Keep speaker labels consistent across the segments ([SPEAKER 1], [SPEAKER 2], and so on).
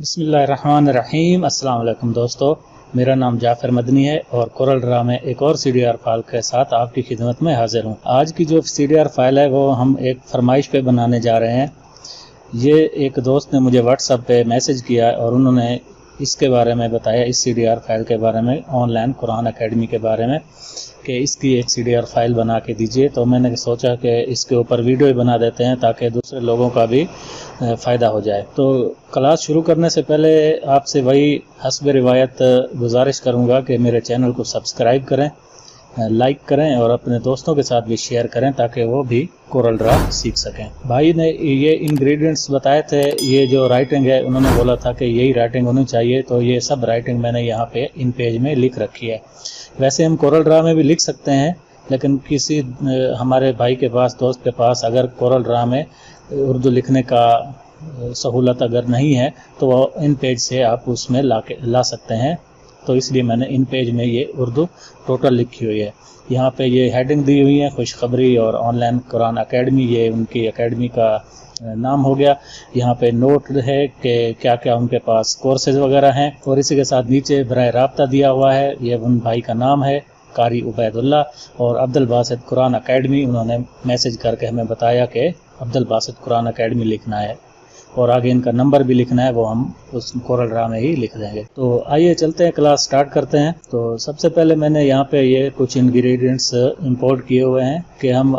[SPEAKER 1] बिस्मिल्लाहिर्रहमानिर्रहीम। अस्सलाम वालेकुम दोस्तों, मेरा नाम जाफ़र मदनी है और कोरल ड्रा में एक और CDR फाइल के साथ आपकी खिदमत में हाजिर हूँ। आज की जो CDR फाइल है वो हम एक फरमाइश पे बनाने जा रहे हैं। ये एक दोस्त ने मुझे व्हाट्सएप पे मैसेज किया और उन्होंने इसके बारे में बताया, इस CDR फाइल के बारे में, ऑनलाइन कुरान अकेडमी के बारे में, कि इसकी एक CDR फाइल बना के दीजिए। तो मैंने सोचा कि इसके ऊपर वीडियो ही बना देते हैं ताकि दूसरे लोगों का भी फ़ायदा हो जाए। तो क्लास शुरू करने से पहले आपसे वही हस्ब रिवायत गुजारिश करूंगा कि मेरे चैनल को सब्सक्राइब करें, लाइक करें और अपने दोस्तों के साथ भी शेयर करें ताकि वो भी कोरल ड्रा सीख सकें। भाई ने ये इंग्रेडिएंट्स बताए थे, ये जो राइटिंग है उन्होंने बोला था कि यही राइटिंग होनी चाहिए, तो ये सब राइटिंग मैंने यहाँ पे इन पेज में लिख रखी है। वैसे हम कोरल ड्रा में भी लिख सकते हैं, लेकिन किसी हमारे भाई के पास, दोस्त के पास अगर कोरल ड्रा में उर्दू लिखने का सहूलत अगर नहीं है तो वो इन पेज से आप उसमें ला सकते हैं। तो इसलिए मैंने इन पेज में ये उर्दू टोटल लिखी हुई है। यहाँ पे ये हेडिंग दी हुई है, खुशखबरी और ऑनलाइन कुरान अकेडमी, ये उनकी अकेडमी का नाम हो गया। यहाँ पे नोट है कि क्या क्या उनके पास कोर्सेज वगैरह हैं, और इसी के साथ नीचे बराए राब्ता दिया हुआ है। ये उन भाई का नाम है, कारी उबैदुल्ला और अब्दुल बासित कुरान अकेडमी। उन्होंने मैसेज करके हमें बताया कि अब्दुल बासित कुरान अकेडमी लिखना है और आगे इनका नंबर भी लिखना है, वो हम उस कोरल ड्रा में ही लिख देंगे। तो आइए चलते हैं, क्लास स्टार्ट करते हैं। तो सबसे पहले मैंने यहाँ पे ये कुछ इंग्रेडिएंट्स इंपोर्ट किए हुए हैं कि हम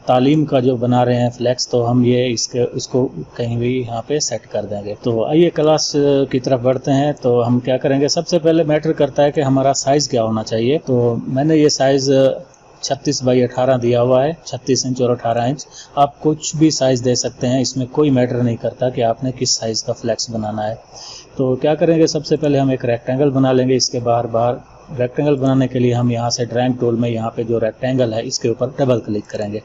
[SPEAKER 1] तालीम का जो बना रहे हैं फ्लैक्स, तो हम ये इसको कहीं भी यहाँ पे सेट कर देंगे। तो आइए क्लास की तरफ बढ़ते हैं। तो हम क्या करेंगे, सबसे पहले मैटर करता है कि हमारा साइज़ क्या होना चाहिए। तो मैंने ये साइज़ 36 बाई 18 दिया हुआ है, 36 इंच और 18 इंच। आप कुछ भी साइज़ दे सकते हैं, इसमें कोई मैटर नहीं करता कि आपने किस साइज़ का फ्लैक्स बनाना है। तो क्या करेंगे, सबसे पहले हम एक रेक्टेंगल बना लेंगे। इसके बाहर रेक्टेंगल बनाने के लिए हम यहाँ से ड्राइंग टूल में यहाँ पे जो रेक्टेंगल है इसके ऊपर डबल क्लिक करेंगे।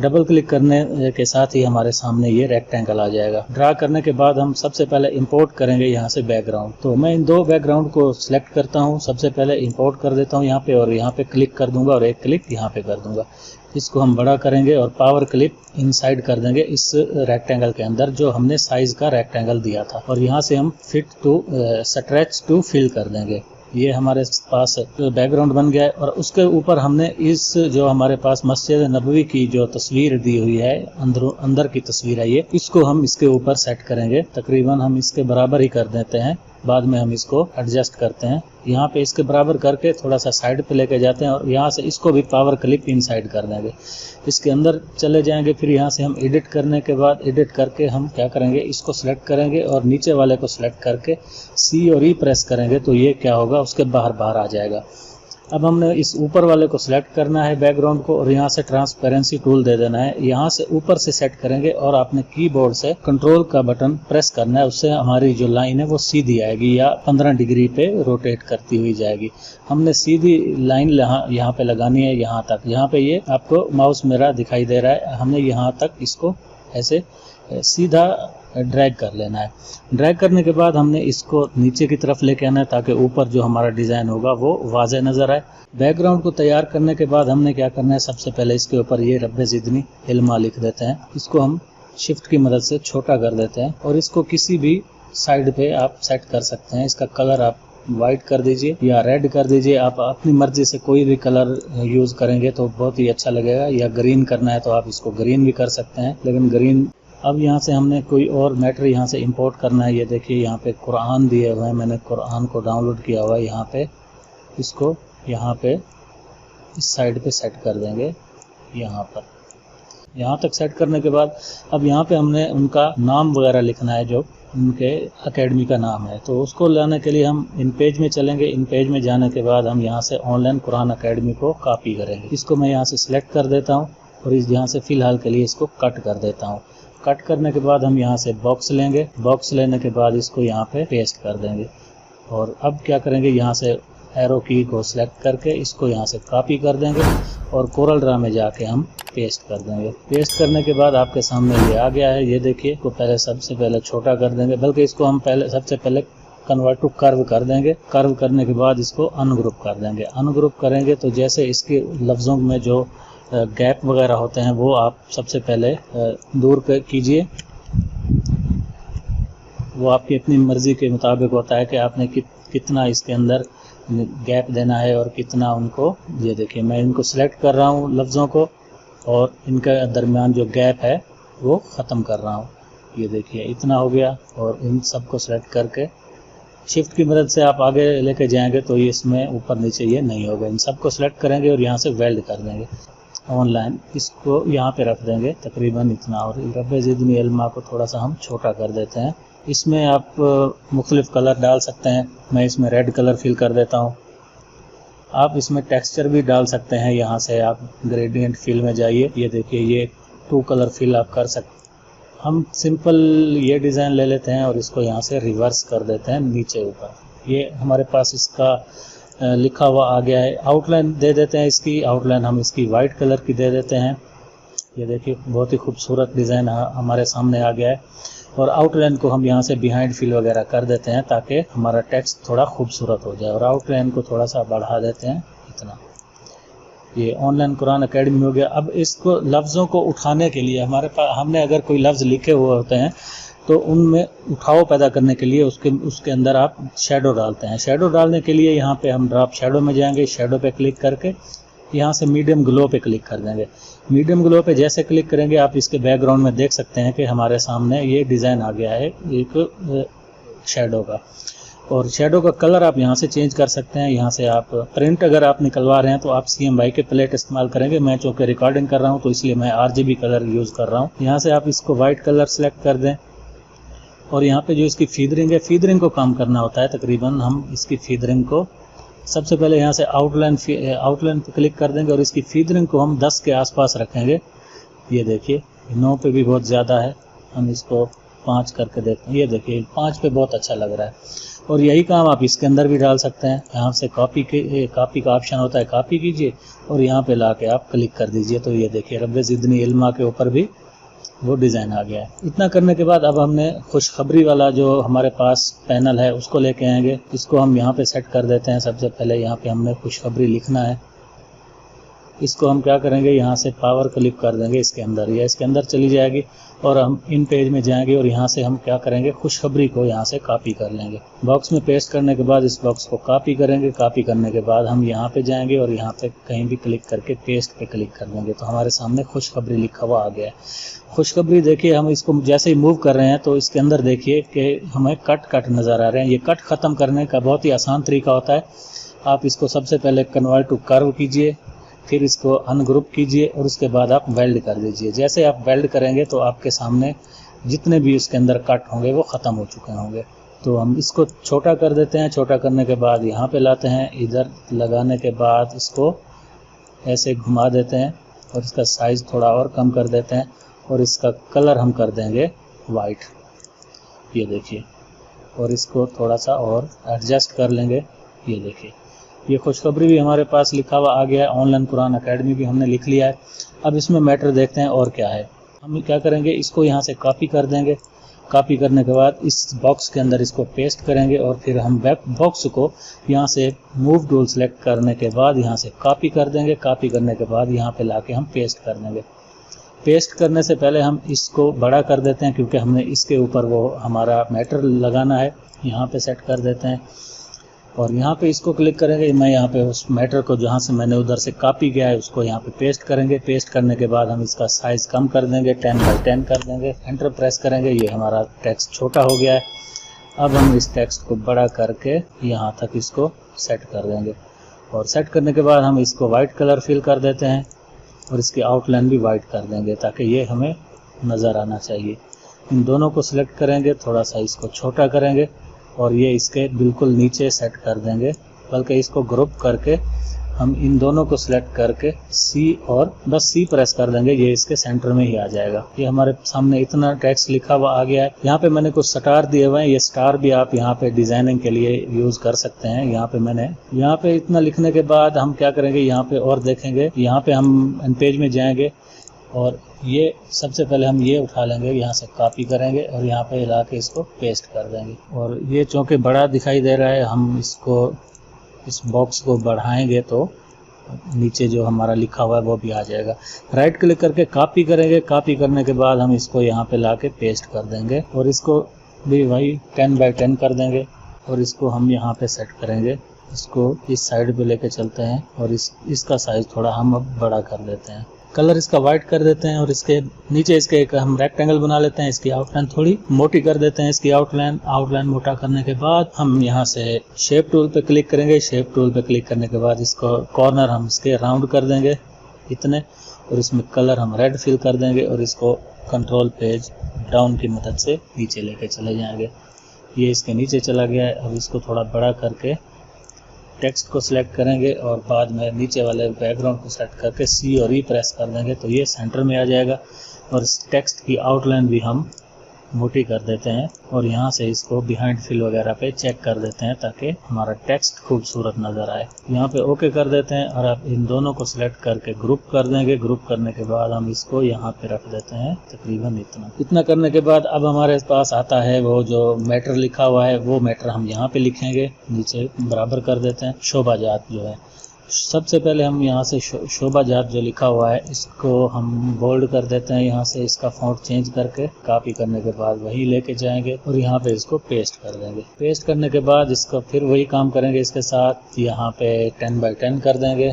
[SPEAKER 1] डबल क्लिक करने के साथ ही हमारे सामने ये रेक्टेंगल आ जाएगा। ड्रा करने के बाद हम सबसे पहले इंपोर्ट करेंगे यहाँ से बैकग्राउंड। तो मैं इन दो बैकग्राउंड को सिलेक्ट करता हूँ, सबसे पहले इंपोर्ट कर देता हूँ यहाँ पे, और यहाँ पे क्लिक कर दूंगा और एक क्लिक यहाँ पे कर दूंगा। इसको हम बड़ा करेंगे और पावर क्लिप इनसाइड कर देंगे इस रेक्टेंगल के अंदर जो हमने साइज का रेक्टेंगल दिया था, और यहाँ से हम fit to stretch to fill कर देंगे। ये हमारे पास बैकग्राउंड बन गया है। और उसके ऊपर हमने इस जो हमारे पास मस्जिद नबवी की जो तस्वीर दी हुई है, अंदर की तस्वीर है ये, इसको हम इसके ऊपर सेट करेंगे। तकरीबन हम इसके बराबर ही कर देते हैं, बाद में हम इसको एडजस्ट करते हैं। यहाँ पे इसके बराबर करके थोड़ा सा साइड पे लेके जाते हैं और यहाँ से इसको भी पावर क्लिप इनसाइड कर देंगे। इसके अंदर चले जाएंगे। फिर यहाँ से हम एडिट करने के बाद, एडिट करके हम क्या करेंगे, इसको सिलेक्ट करेंगे और नीचे वाले को सिलेक्ट करके C और E प्रेस करेंगे तो ये क्या होगा, उसके बाहर आ जाएगा। अब हमने इस ऊपर वाले को सिलेक्ट करना है बैकग्राउंड को, और यहाँ से ट्रांसपेरेंसी टूल दे देना है। यहाँ से ऊपर से सेट करेंगे और आपने कीबोर्ड से कंट्रोल का बटन प्रेस करना है। उससे हमारी जो लाइन है वो सीधी आएगी या 15 डिग्री पे रोटेट करती हुई जाएगी। हमने सीधी लाइन यहाँ पे लगानी है, यहाँ तक। यहाँ पे ये आपको माउस मेरा दिखाई दे रहा है, हमने यहाँ तक इसको ऐसे सीधा ड्रैग कर लेना है। ड्रैग करने के बाद हमने इसको नीचे की तरफ लेके आना है ताकि ऊपर जो हमारा डिज़ाइन होगा वो वाज़े नज़र आए। बैकग्राउंड को तैयार करने के बाद हमने क्या करना है, सबसे पहले इसके ऊपर ये रब्बे ज़िदनी इल्मा लिख देते हैं। इसको हम शिफ्ट की मदद से छोटा कर देते हैं और इसको किसी भी साइड पे आप सेट कर सकते हैं। इसका कलर आप वाइट कर दीजिए या रेड कर दीजिए, आप अपनी मर्जी से कोई भी कलर यूज़ करेंगे तो बहुत ही अच्छा लगेगा। या ग्रीन करना है तो आप इसको ग्रीन भी कर सकते हैं, लेकिन ग्रीन। अब यहाँ से हमने कोई और मैटर यहाँ से इंपोर्ट करना है। ये देखिए यहाँ पे कुरान दिए हुए हैं, मैंने कुरान को डाउनलोड किया हुआ है। यहाँ पे इसको यहाँ पे इस साइड पे सेट कर देंगे। यहाँ तक सेट करने के बाद अब यहाँ पे हमने उनका नाम वगैरह लिखना है, जो उनके एकेडमी का नाम है। तो उसको लाने के लिए हम इन पेज में चलेंगे। इन पेज में जाने के बाद हम यहाँ से ऑनलाइन कुरान अकेडमी को कॉपी करेंगे। इसको मैं यहाँ से सिलेक्ट कर देता हूँ और इस यहाँ से फ़िलहाल के लिए इसको कट कर देता हूँ। कट करने के बाद हम यहाँ से बॉक्स लेंगे। बॉक्स लेने के बाद इसको यहाँ पे पेस्ट कर देंगे। और अब क्या करेंगे, यहाँ से एरो की को सिलेक्ट करके इसको यहाँ से कॉपी कर देंगे और कोरल ड्रा में जाके हम पेस्ट कर देंगे। पेस्ट करने के बाद आपके सामने ये आ गया है। ये देखिए, इसको पहले सबसे पहले छोटा कर देंगे, बल्कि इसको हम सबसे पहले कन्वर्ट टू कर्व कर देंगे। कर्व करने के बाद इसको अनग्रुप कर देंगे। अनग्रुप करेंगे तो जैसे इसके लफ्ज़ों में जो गैप वगैरह होते हैं वो आप सबसे पहले दूर कीजिए। वो आपकी अपनी मर्ज़ी के मुताबिक होता है कि आपने कितना इसके अंदर गैप देना है और कितना उनको। ये देखिए मैं इनको सिलेक्ट कर रहा हूँ लफ्ज़ों को और इनका दरमियान जो गैप है वो ख़त्म कर रहा हूँ। ये देखिए इतना हो गया और इन सब को सिलेक्ट करके शिफ्ट की मदद से आप आगे लेके जाएंगे तो ये इसमें ऊपर नीचे ये नहीं होगा। इन सबको सेलेक्ट करेंगे और यहाँ से वेल्ड कर देंगे ऑनलाइन, इसको यहाँ पे रख देंगे तकरीबन इतना। और रब्बे ज़िदनी इल्मा को थोड़ा सा हम छोटा कर देते हैं। इसमें आप मुख्तलिफ कलर डाल सकते हैं। मैं इसमें रेड कलर फिल कर देता हूँ। आप इसमें टेक्सचर भी डाल सकते हैं। यहाँ से आप ग्रेडियंट फिल में जाइए। ये देखिए ये 2 कलर फिल आप कर सकते हैं। हम सिंपल ये डिज़ाइन ले लेते हैं और इसको यहाँ से रिवर्स कर देते हैं नीचे ऊपर। ये हमारे पास इसका लिखा हुआ आ गया है। आउटलाइन दे देते हैं इसकी। आउटलाइन हम इसकी वाइट कलर की दे देते हैं। ये देखिए बहुत ही खूबसूरत डिज़ाइन हमारे सामने आ गया है। और आउटलाइन को हम यहाँ से बिहाइंड फिल वगैरह कर देते हैं ताकि हमारा टेक्स्ट थोड़ा खूबसूरत हो जाए। और आउटलाइन को थोड़ा सा बढ़ा देते हैं इतना। ये ऑनलाइन कुरान अकेडमी हो गया। अब इसको लफ्ज़ों को उठाने के लिए हमारे पास हमने अगर कोई लफ्ज़ लिखे हुए होते हैं तो उनमें उठाव पैदा करने के लिए उसके अंदर आप शेडो डालते हैं। शेडो डालने के लिए यहाँ पे हम ड्रॉप शेडो में जाएंगे। शेडो पे क्लिक करके यहाँ से मीडियम ग्लो पे क्लिक कर देंगे। मीडियम ग्लो पे जैसे क्लिक करेंगे आप इसके बैकग्राउंड में देख सकते हैं कि हमारे सामने ये डिज़ाइन आ गया है एक शेडो का। और शेडो का कलर आप यहाँ से चेंज कर सकते हैं। यहाँ से आप प्रिंट अगर आप निकलवा रहे हैं तो आप CMYK के प्लेट इस्तेमाल करेंगे। मैं चूँकि रिकॉर्डिंग कर रहा हूँ तो इसलिए मैं RGB कलर यूज़ कर रहा हूँ। यहाँ से आप इसको वाइट कलर सेलेक्ट कर दें और यहाँ पे जो इसकी फीदरिंग है, फीदरिंग को कम करना होता है। तकरीबन हम इसकी फीदरिंग को सबसे पहले यहाँ से आउटलाइन पे क्लिक कर देंगे और इसकी फीदरिंग को हम 10 के आसपास रखेंगे। ये देखिए 9 पे भी बहुत ज़्यादा है, हम इसको 5 करके देखते हैं। ये देखिए 5 पे बहुत अच्छा लग रहा है। और यही काम आप इसके अंदर भी डाल सकते हैं। यहाँ से कॉपी का ऑप्शन होता है, कॉपी कीजिए और यहाँ पे ला के आप क्लिक कर दीजिए। तो ये देखिए रब्बे ज़िदनी इल्मा के ऊपर भी वो डिज़ाइन आ गया है। इतना करने के बाद अब हमने खुशखबरी वाला जो हमारे पास पैनल है उसको लेके आएंगे। इसको हम यहाँ पे सेट कर देते हैं। सबसे पहले यहाँ पे हमने खुशखबरी लिखना है। इसको हम क्या करेंगे, यहाँ से पावर क्लिक कर देंगे इसके अंदर, या इसके अंदर चली जाएगी और हम इन पेज में जाएंगे और यहाँ से हम क्या करेंगे, खुशखबरी को यहाँ से कॉपी कर लेंगे। बॉक्स में पेस्ट करने के बाद इस बॉक्स को कॉपी करेंगे। कॉपी करने के बाद हम यहाँ पे जाएंगे और यहाँ पे कहीं भी क्लिक करके पेस्ट पे क्लिक कर देंगे। तो हमारे सामने खुशखबरी लिखा हुआ आ गया है। खुशखबरी देखिए, हम इसको जैसे ही मूव कर रहे हैं तो इसके अंदर देखिए कि हमें कट नज़र आ रहे हैं। ये कट ख़त्म करने का बहुत ही आसान तरीका होता है। आप इसको सबसे पहले कन्वर्ट टू कर्व कीजिए, फिर इसको अनग्रुप कीजिए और उसके बाद आप वेल्ड कर दीजिए। जैसे आप वेल्ड करेंगे तो आपके सामने जितने भी उसके अंदर कट होंगे वो ख़त्म हो चुके होंगे। तो हम इसको छोटा कर देते हैं। छोटा करने के बाद यहाँ पे लाते हैं, इधर लगाने के बाद इसको ऐसे घुमा देते हैं और इसका साइज़ थोड़ा और कम कर देते हैं और इसका कलर हम कर देंगे वाइट। ये देखिए, और इसको थोड़ा सा और एडजस्ट कर लेंगे। ये देखिए, ये खुशखबरी भी हमारे पास लिखा हुआ आ गया है। ऑनलाइन कुरान अकेडमी भी हमने लिख लिया है। अब इसमें मैटर देखते हैं और क्या है। हम क्या करेंगे, इसको यहाँ से कॉपी कर देंगे। कॉपी करने के बाद इस बॉक्स के अंदर इसको पेस्ट करेंगे और फिर हम बैक बॉक्स को यहाँ से मूव टूल सेलेक्ट करने के बाद यहाँ से कॉपी कर देंगे। कॉपी करने के बाद यहाँ पे लाके हम पेस्ट कर देंगे। पेस्ट करने से पहले हम इसको बड़ा कर देते हैं क्योंकि हमने इसके ऊपर वो हमारा मैटर लगाना है। यहाँ पे सेट कर देते हैं और यहाँ पे इसको क्लिक करेंगे। मैं यहाँ पे उस मैटर को जहाँ से मैंने उधर से कॉपी किया है उसको यहाँ पे पेस्ट करेंगे। पेस्ट करने के बाद हम इसका साइज़ कम कर देंगे, 10x10 कर देंगे। एंटर प्रेस करेंगे। ये हमारा टेक्स्ट छोटा हो गया है। अब हम इस टेक्स्ट को बड़ा करके यहाँ तक इसको सेट कर देंगे और सेट करने के बाद हम इसको वाइट कलर फिल कर देते हैं और इसकी आउटलाइन भी वाइट कर देंगे ताकि ये हमें नज़र आना चाहिए। इन दोनों को सिलेक्ट करेंगे, थोड़ा सा इसको छोटा करेंगे और ये इसके बिल्कुल नीचे सेट कर देंगे। बल्कि इसको ग्रुप करके हम इन दोनों को सिलेक्ट करके C और बस C प्रेस कर देंगे। ये इसके सेंटर में ही आ जाएगा। ये हमारे सामने इतना टेक्स्ट लिखा हुआ आ गया है। यहाँ पे मैंने कुछ स्टार दिए हुए हैं। ये स्टार भी आप यहाँ पे डिजाइनिंग के लिए यूज कर सकते हैं। यहाँ पे इतना लिखने के बाद हम क्या करेंगे, यहाँ पे और देखेंगे। यहाँ पे हम इन पेज में जाएंगे और ये सबसे पहले हम ये उठा लेंगे, यहाँ से कॉपी करेंगे और यहाँ पे ला के इसको पेस्ट कर देंगे। और ये चूँकि बड़ा दिखाई दे रहा है, हम इसको इस बॉक्स को बढ़ाएंगे तो नीचे जो हमारा लिखा हुआ है वो भी आ जाएगा। राइट क्लिक करके कॉपी करेंगे। कॉपी करने के बाद हम इसको यहाँ पे ला के पेस्ट कर देंगे और इसको भी वही 10 बाई 10 कर देंगे और इसको हम यहाँ पे सेट करेंगे। इसको इस साइड पे लेके चलते हैं और इसका साइज थोड़ा हम अब बड़ा कर देते हैं। कलर इसका वाइट कर देते हैं और इसके नीचे इसके एक हम रेक्टेंगल बना लेते हैं। इसकी आउटलाइन थोड़ी मोटी कर देते हैं। इसकी आउटलाइन मोटा करने के बाद हम यहाँ से शेप टूल पे क्लिक करेंगे। शेप टूल पे क्लिक करने के बाद इसको कॉर्नर हम इसके राउंड कर देंगे इतने, और इसमें कलर हम रेड फिल कर देंगे और इसको कंट्रोल पेज डाउन की मदद से नीचे लेके चले जाएंगे। ये इसके नीचे चला गया है। अब इसको थोड़ा बड़ा करके टेक्स्ट को सिलेक्ट करेंगे और बाद में नीचे वाले बैकग्राउंड को सेलेक्ट करके C और E प्रेस कर देंगे तो ये सेंटर में आ जाएगा। और इस टेक्स्ट की आउटलाइन भी हम मोटी कर देते हैं और यहाँ से इसको बिहाइंड फिल वगैरह पे चेक कर देते हैं ताकि हमारा टेक्स्ट खूबसूरत नज़र आए। यहाँ पे ओके कर देते हैं और आप इन दोनों को सिलेक्ट करके ग्रुप कर देंगे। ग्रुप करने के बाद हम इसको यहाँ पे रख देते हैं तकरीबन इतना करने के बाद अब हमारे पास आता है वो जो मैटर लिखा हुआ है, वो मैटर हम यहाँ पे लिखेंगे। नीचे बराबर कर देते हैं। शोभा जात जो है, सबसे पहले हम यहाँ से शोभा जात जो लिखा हुआ है इसको हम बोल्ड कर देते हैं। यहाँ से इसका फॉन्ट चेंज करके कॉपी करने के बाद वही लेके जाएंगे और यहाँ पे इसको पेस्ट कर देंगे। पेस्ट करने के बाद इसका फिर वही काम करेंगे इसके साथ। यहाँ पे 10 बाई 10 कर देंगे,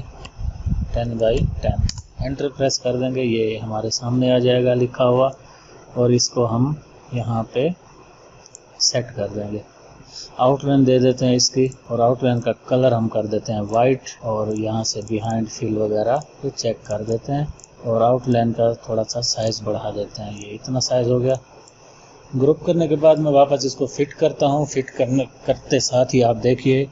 [SPEAKER 1] 10 बाई 10 एंटर प्रेस कर देंगे। ये हमारे सामने आ जाएगा लिखा हुआ और इसको हम यहाँ पे सेट कर देंगे। आउटलाइन दे देते हैं इसकी और आउटलाइन का कलर हम कर देते हैं वाइट और यहाँ से बिहाइंड फिल वगैरह को चेक कर देते हैं और आउटलाइन का थोड़ा सा साइज बढ़ा देते हैं। ये इतना साइज हो गया। ग्रुप करने के बाद मैं वापस इसको फिट करता हूँ। फिट करते साथ ही आप देखिए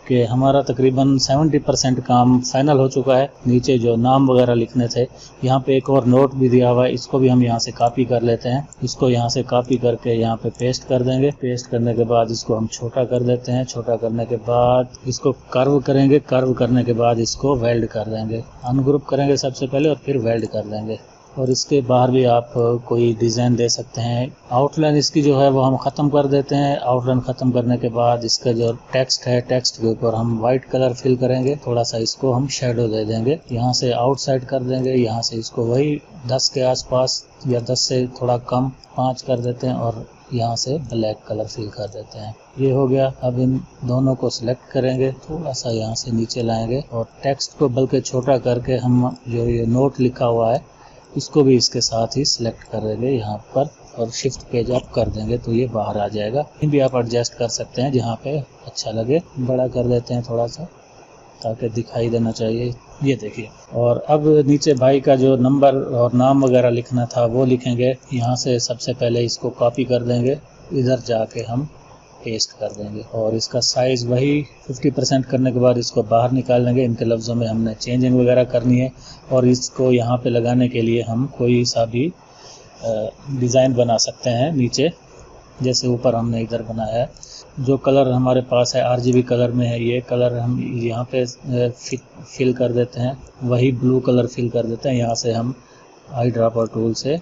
[SPEAKER 1] कि हमारा तकरीबन 70% काम फाइनल हो चुका है। नीचे जो नाम वगैरह लिखने थे यहाँ पे एक और नोट भी दिया हुआ है, इसको भी हम यहाँ से कॉपी कर लेते हैं। इसको यहाँ से कॉपी करके यहाँ पे पेस्ट कर देंगे। पेस्ट करने के बाद इसको हम छोटा कर देते हैं। छोटा करने के बाद इसको कर्व करेंगे। कर्व करने के बाद इसको वेल्ड कर देंगे। अनग्रुप करेंगे सबसे पहले और फिर वेल्ड कर देंगे और इसके बाहर भी आप कोई डिज़ाइन दे सकते हैं। आउटलाइन इसकी जो है वो हम ख़त्म कर देते हैं। आउटलाइन ख़त्म करने के बाद इसका जो टेक्स्ट है, टेक्स्ट के ऊपर हम वाइट कलर फिल करेंगे। थोड़ा सा इसको हम शेडो दे देंगे। यहाँ से आउटसाइड कर देंगे। यहाँ से इसको वही 10 के आसपास या 10 से थोड़ा कम 5 कर देते हैं और यहाँ से ब्लैक कलर फिल कर देते हैं। ये हो गया। अब इन दोनों को सिलेक्ट करेंगे, थोड़ा सा यहाँ से नीचे लाएंगे और टेक्स्ट को बल्कि छोटा करके हम जो ये नोट लिखा हुआ है इसको भी इसके साथ ही सिलेक्ट कर देंगे यहाँ पर और शिफ्ट पेज अप कर देंगे तो ये बाहर आ जाएगा। ये भी आप एडजस्ट कर सकते हैं जहाँ पे अच्छा लगे। बड़ा कर देते हैं थोड़ा सा ताकि दिखाई देना चाहिए। ये देखिए। और अब नीचे भाई का जो नंबर और नाम वगैरह लिखना था वो लिखेंगे। यहाँ से सबसे पहले इसको कॉपी कर देंगे, इधर जाके हम पेस्ट कर देंगे और इसका साइज़ वही 50% करने के बाद इसको बाहर निकाल लेंगे। इनके लफ्ज़ों में हमने चेंजिंग वगैरह करनी है और इसको यहाँ पे लगाने के लिए हम कोई सा भी डिज़ाइन बना सकते हैं नीचे, जैसे ऊपर हमने इधर बनाया है। जो कलर हमारे पास है RGB कलर में है, ये कलर हम यहाँ पे फिल कर देते हैं। वही ब्लू कलर फिल कर देते हैं। यहाँ से हम आई ड्रॉपर टूल से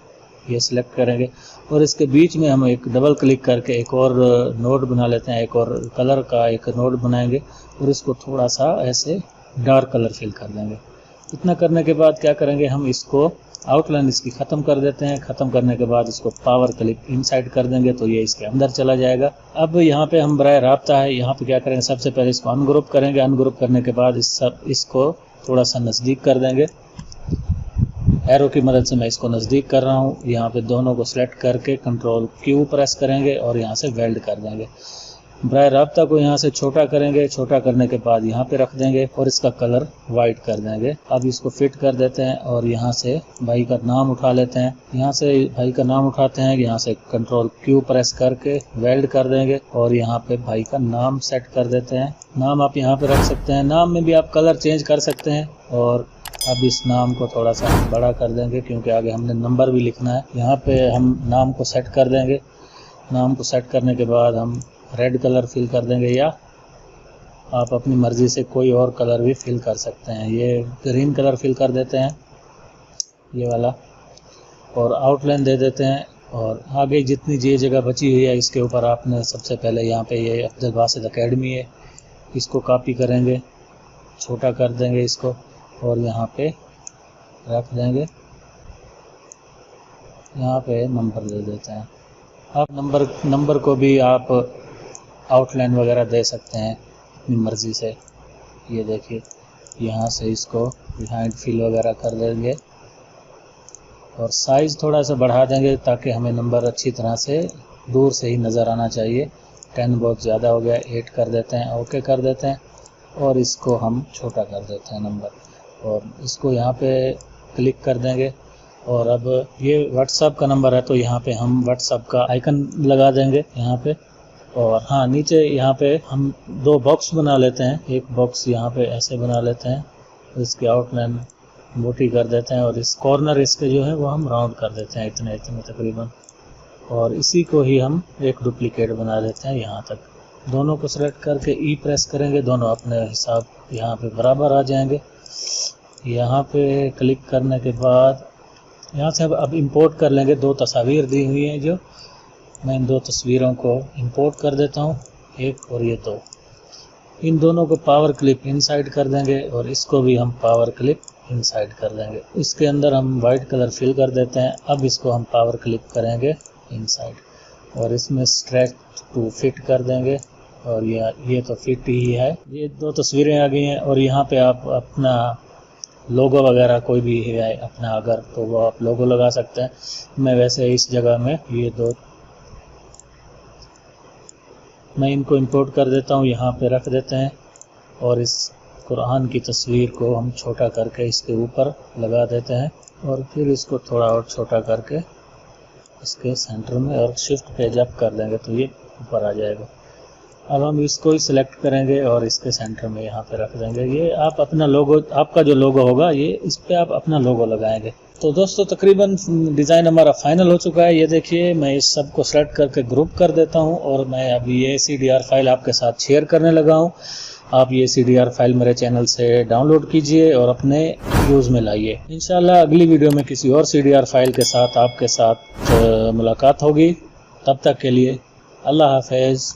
[SPEAKER 1] ये सिलेक्ट करेंगे और इसके बीच में हम एक डबल क्लिक करके एक और नोड बना लेते हैं। एक और कलर का एक नोड बनाएंगे और इसको थोड़ा सा ऐसे डार्क कलर फिल कर देंगे। इतना करने के बाद क्या करेंगे, हम इसको आउटलाइन इसकी ख़त्म कर देते हैं। ख़त्म करने के बाद इसको पावर क्लिक इनसाइड कर देंगे तो ये इसके अंदर चला जाएगा। अब यहाँ पे हम बराए राब्ता है, यहाँ पे क्या करेंगे, सबसे पहले इसको अनग्रुप करेंगे। अनग्रुप करने के बाद इसको थोड़ा सा नज़दीक कर देंगे। एरो की मदद से मैं इसको नज़दीक कर रहा हूँ। यहाँ पे दोनों को सिलेक्ट करके कंट्रोल Q प्रेस करेंगे और यहाँ से वेल्ड कर देंगे। बराए राब्ता को यहाँ से छोटा करेंगे। छोटा करने के बाद यहाँ पे रख देंगे और इसका कलर वाइट कर देंगे। अब इसको फिट कर देते हैं और यहाँ से भाई का नाम उठा लेते हैं। यहाँ से भाई का नाम उठाते हैं, यहाँ से कंट्रोल Q प्रेस करके वेल्ड कर देंगे और यहाँ पे भाई का नाम सेट कर देते हैं। नाम आप यहाँ पे रख सकते हैं। नाम में भी आप कलर चेंज कर सकते हैं और अब इस नाम को थोड़ा सा बड़ा कर देंगे क्योंकि आगे हमने नंबर भी लिखना है। यहाँ पे हम नाम को सेट कर देंगे। नाम को सेट करने के बाद हम रेड कलर फिल कर देंगे या आप अपनी मर्ज़ी से कोई और कलर भी फिल कर सकते हैं। ये ग्रीन कलर फिल कर देते हैं, ये वाला, और आउटलाइन दे देते हैं। और आगे जितनी ये जगह बची हुई है इसके ऊपर आपने सबसे पहले यहाँ पे ये अब्दुल बासित अकेडमी है, इसको कॉपी करेंगे, छोटा कर देंगे इसको और यहाँ पे रख देंगे। यहाँ पे नंबर दे देते हैं आप नंबर को भी आप आउटलाइन वगैरह दे सकते हैं अपनी मर्ज़ी से। ये देखिए, यहाँ से इसको बिहाइंड फिल वगैरह कर देंगे और साइज़ थोड़ा सा बढ़ा देंगे ताकि हमें नंबर अच्छी तरह से दूर से ही नज़र आना चाहिए। 10 बहुत ज़्यादा हो गया, 8 कर देते हैं, ओके कर देते हैं और इसको हम छोटा कर देते हैं नंबर और इसको यहाँ पे क्लिक कर देंगे। और अब ये व्हाट्सएप का नंबर है तो यहाँ पे हम व्हाट्सएप का आइकन लगा देंगे यहाँ पे। और हाँ, नीचे यहाँ पे हम 2 बॉक्स बना लेते हैं। एक बॉक्स यहाँ पे ऐसे बना लेते हैं, इसकी आउटलाइन मोटी कर देते हैं और इस कॉर्नर इसके जो है वो हम राउंड कर देते हैं इतने तकरीबन। और इसी को ही हम एक डुप्लीकेट बना देते हैं यहाँ तक। दोनों को सेलेक्ट करके ई प्रेस करेंगे, दोनों अपने हिसाब यहाँ पे बराबर आ जाएंगे। यहाँ पे क्लिक करने के बाद यहाँ से अब इंपोर्ट कर लेंगे। 2 तस्वीर दी हुई हैं, जो मैं इन 2 तस्वीरों को इंपोर्ट कर देता हूँ, एक और ये 2। इन दोनों को पावर क्लिप इनसाइड कर देंगे और इसको भी हम पावर क्लिप इनसाइड कर देंगे। इसके अंदर हम वाइट कलर फिल कर देते हैं। अब इसको हम पावर क्लिप करेंगे इनसाइड और इसमें स्ट्रेच टू फिट कर देंगे और ये तो फिट ही है। ये 2 तस्वीरें आ गई हैं और यहाँ पे आप अपना लोगो वगैरह कोई भी है अपना अगर, तो वो आप लोगो लगा सकते हैं। मैं वैसे इस जगह में ये 2 मैं इनको इंपोर्ट कर देता हूँ, यहाँ पे रख देते हैं और इस कुरान की तस्वीर को हम छोटा करके इसके ऊपर लगा देते हैं और फिर इसको थोड़ा और छोटा करके इसके सेंटर में और शिफ्ट पेज अप कर देंगे तो ये ऊपर आ जाएगा। अब हम इसको ही सिलेक्ट करेंगे और इसके सेंटर में यहाँ पे रख देंगे। ये आप अपना लोगो, आपका जो लोगो होगा ये इस पे आप अपना लोगो लगाएंगे। तो दोस्तों तकरीबन डिज़ाइन हमारा फाइनल हो चुका है। ये देखिए, मैं इस सब को सेलेक्ट करके ग्रुप कर देता हूँ और मैं अभी ये CDR फाइल आपके साथ शेयर करने लगा हूँ। आप ये CDR फाइल मेरे चैनल से डाउनलोड कीजिए और अपने यूज़ में लाइए। इंशाल्लाह अगली वीडियो में किसी और CDR फाइल के साथ आपके साथ मुलाकात होगी। तब तक के लिए अल्लाह हाफ़िज़।